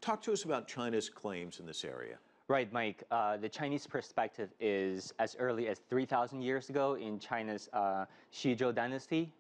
Talk to us about China's claims in this area. Right, Mike. The Chinese perspective is as early as 3,000 years ago in China's Xizhou dynasty.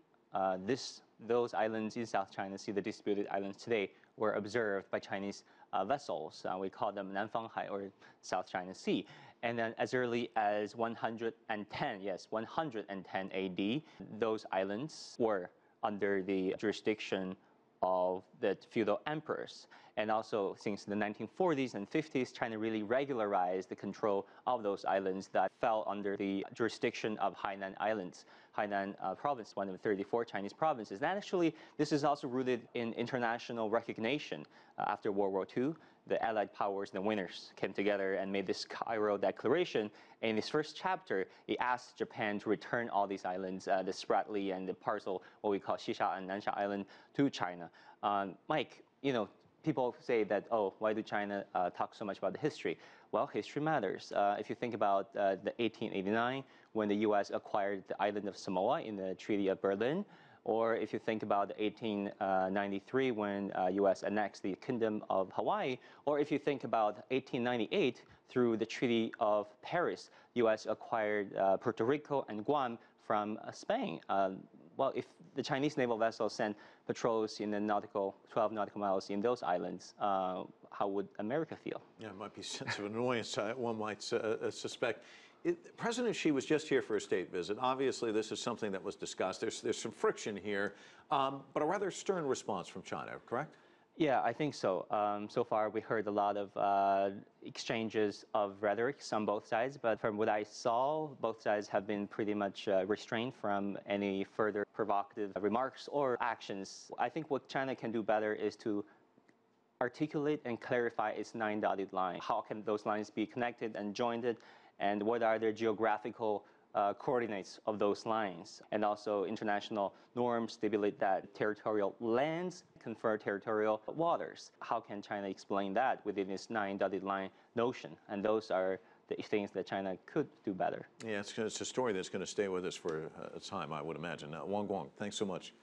Those islands in South China Sea, the disputed islands today, were observed by Chinese vessels. We call them Nanfanghai or South China Sea. And then as early as 110, yes, 110 AD, those islands were under the jurisdiction of the feudal emperors. And also, since the 1940s and 50s, China really regularized the control of those islands that fell under the jurisdiction of Hainan Islands. Hainan province, one of the 34 Chinese provinces. And actually, this is also rooted in international recognition. After World War II, the Allied powers, the winners, came together and made this Cairo Declaration. In its first chapter, it asked Japan to return all these islands, the Spratly and the parcel, what we call Xisha and Nansha Island, to China. Mike, people say that, oh, why do China talk so much about the history? Well, history matters. If you think about the 1889, when the U.S. acquired the island of Samoa in the Treaty of Berlin, or if you think about 1893 when U.S. annexed the Kingdom of Hawaii, or if you think about 1898 through the Treaty of Paris, U.S. acquired Puerto Rico and Guam from Spain. Well, if the Chinese naval vessels sent patrols in the 12 nautical miles in those islands, how would America feel? Yeah, it might be a sense of annoyance, one might suspect. President Xi was just here for a state visit. Obviously, this is something that was discussed. There's some friction here, but a rather stern response from China, correct? Yeah, I think so. So far, we heard a lot of exchanges of rhetorics on both sides, but from what I saw, both sides have been pretty much restrained from any further provocative remarks or actions. I think what China can do better is to articulate and clarify its 9 dotted line. How can those lines be connected and joined, and what are their geographical coordinates of those lines, and also international norms stipulate that territorial lands confer territorial waters. How can China explain that within its 9 dotted line notion? And those are the things that China could do better. Yeah, it's a story that's going to stay with us for a time, I would imagine. Wang Guan, thanks so much.